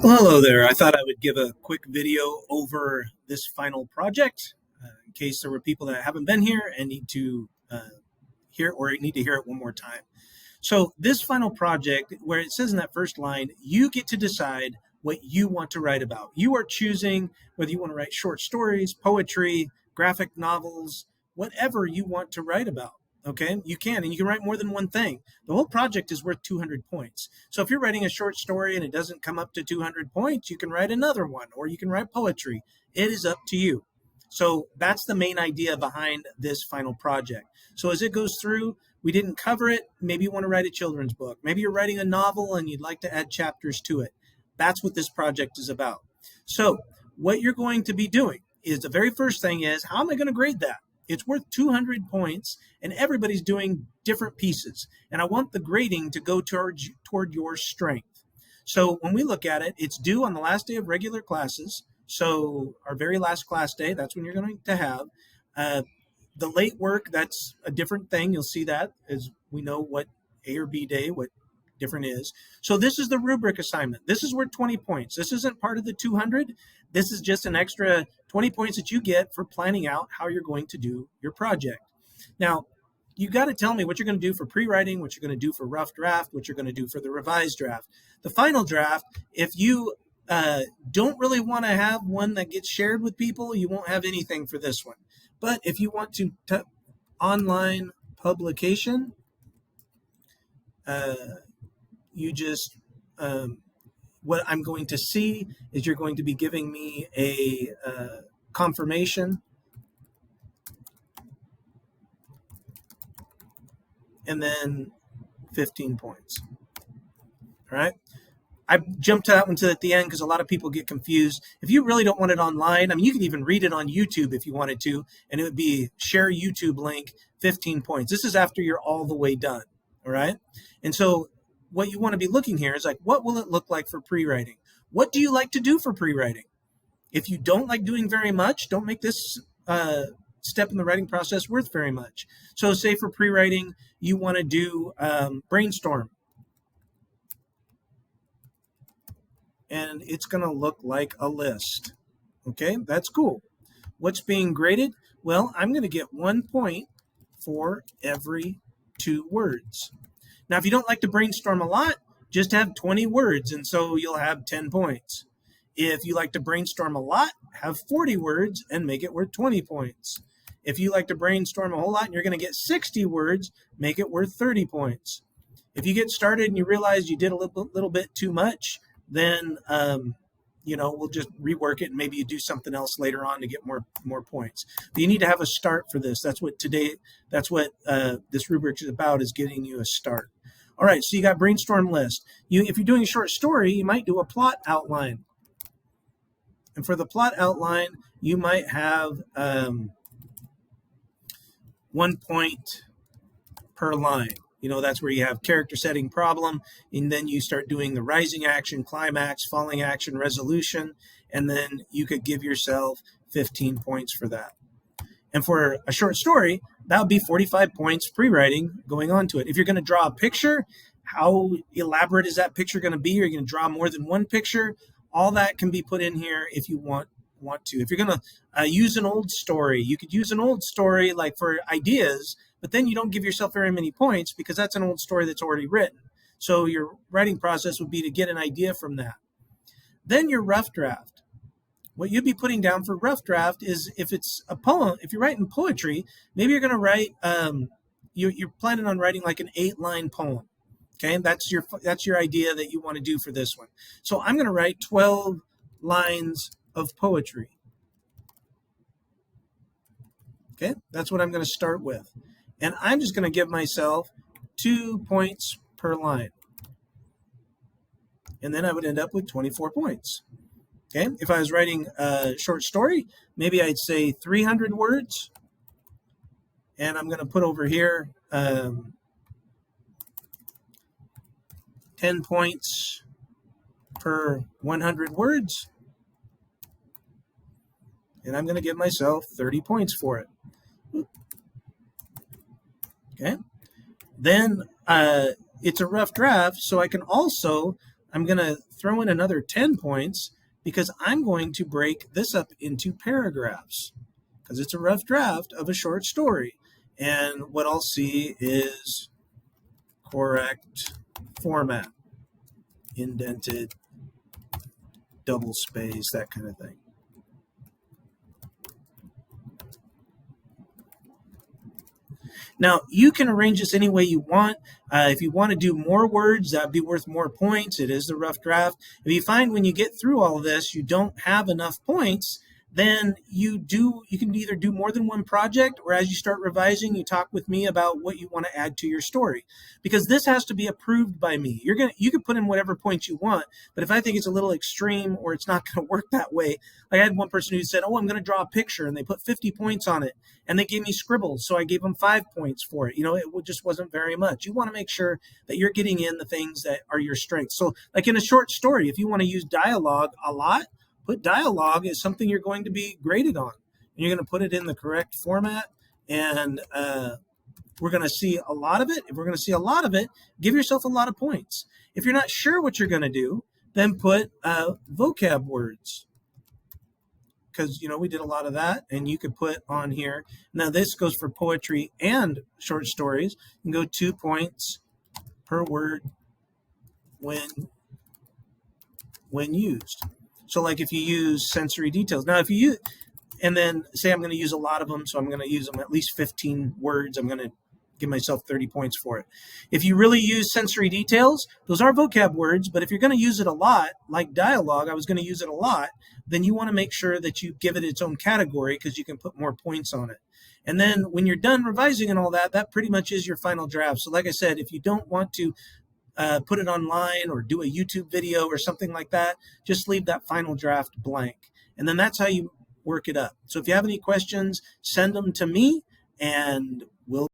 Well, hello there. I thought I would give a quick video over this final project in case there were people that haven't been here and need to hear or need to hear it one more time. So this final project, where it says in that first line, you get to decide what you want to write about. You are choosing whether you want to write short stories, poetry, graphic novels, whatever you want to write about. Okay, you can, and you can write more than one thing. The whole project is worth 200 points. So if you're writing a short story and it doesn't come up to 200 points, you can write another one, or you can write poetry. It is up to you. So that's the main idea behind this final project. So as it goes through, we didn't cover it. Maybe you want to write a children's book. Maybe you're writing a novel and you'd like to add chapters to it. That's what this project is about. So what you're going to be doing is the very first thing is, how am I going to grade that? It's worth 200 points, and everybody's doing different pieces. And I want the grading to go toward your strength. So when we look at it, it's due on the last day of regular classes. So our very last class day, that's when you're going to have. The late work, that's a different thing. You'll see that as we know what A or B day, what different is. So this is the rubric assignment. This is worth 20 points. This isn't part of the 200. This is just an extra 20 points that you get for planning out how you're going to do your project. Now, you got to tell me what you're going to do for pre-writing, what you're going to do for rough draft, what you're going to do for the revised draft. The final draft, if you don't really want to have one that gets shared with people, you won't have anything for this one. But if you want to online publication, you just what I'm going to see is you're going to be giving me a confirmation, and then 15 points. All right. I jumped that one to at the end because a lot of people get confused. If you really don't want it online, I mean, you can even read it on YouTube if you wanted to, and it would be share YouTube link, 15 points. This is after you're all the way done. All right. And so what you want to be looking here is like, what will it look like for pre-writing? What do you like to do for pre-writing? If you don't like doing very much, don't make this step in the writing process worth very much. So say for pre-writing, you want to do brainstorm. And it's going to look like a list. Okay, that's cool. What's being graded? Well, I'm going to get 1 point for every 2 words. Now, if you don't like to brainstorm a lot, just have 20 words, and so you'll have 10 points. If you like to brainstorm a lot, have 40 words and make it worth 20 points. If you like to brainstorm a whole lot and you're going to get 60 words, make it worth 30 points. If you get started and you realize you did a little bit too much, then we'll just rework it and maybe you do something else later on to get more points. But you need to have a start for this. That's what this rubric is about, is getting you a start. All right, so you got brainstorm list. If you're doing a short story, you might do a plot outline. And for the plot outline, you might have 1 point per line. That's where you have character setting, problem, and then you start doing the rising action, climax, falling action, resolution, and then you could give yourself 15 points for that. And for a short story, that would be 45 points pre-writing going on to it. If you're going to draw a picture, how elaborate is that picture going to be? Are you going to draw more than one picture? All that can be put in here if you want to. If you're going to use an old story, you could use an old story like for ideas, but then you don't give yourself very many points because that's an old story that's already written. So your writing process would be to get an idea from that. Then your rough draft. What you'd be putting down for rough draft is if it's a poem, if you're writing poetry, maybe you're going to write, you're planning on writing like an 8-line poem. Okay, that's your idea that you want to do for this one. So I'm going to write 12 lines of poetry. Okay, that's what I'm going to start with. And I'm just going to give myself 2 points per line. And then I would end up with 24 points. Okay, if I was writing a short story, maybe I'd say 300 words. And I'm going to put over here 10 points per 100 words. And I'm going to give myself 30 points for it. Okay. Then it's a rough draft, so I can also I'm going to throw in another 10 points because I'm going to break this up into paragraphs because it's a rough draft of a short story. And what I'll see is correct format, indented, double space, that kind of thing. Now, you can arrange this any way you want. If you want to do more words, that'd be worth more points. It is the rough draft. If you find when you get through all of this, you don't have enough points, then you can either do more than one project, or as you start revising, you talk with me about what you want to add to your story. Because this has to be approved by me. You can put in whatever points you want, but if I think it's a little extreme or it's not going to work that way, like I had one person who said, "Oh, I'm going to draw a picture," and they put 50 points on it, and they gave me scribbles, so I gave them 5 points for it. It just wasn't very much. You want to make sure that you're getting in the things that are your strengths. So, like in a short story, if you want to use dialogue a lot, put dialogue as something you're going to be graded on. And you're going to put it in the correct format, and we're going to see a lot of it. If we're going to see a lot of it, give yourself a lot of points. If you're not sure what you're going to do, then put vocab words, because we did a lot of that, and you could put on here. Now this goes for poetry and short stories. You can go 2 points per word when used. So like if you use sensory details. Now if you use, and then say I'm going to use a lot of them, so I'm going to use them at least 15 words. I'm going to give myself 30 points for it. If you really use sensory details, those are vocab words, but if you're going to use it a lot, like dialogue, I was going to use it a lot, then you want to make sure that you give it its own category because you can put more points on it. And then when you're done revising and all that, that pretty much is your final draft. So like I said, if you don't want to put it online or do a YouTube video or something like that, just leave that final draft blank. And then that's how you work it up. So if you have any questions, send them to me and we'll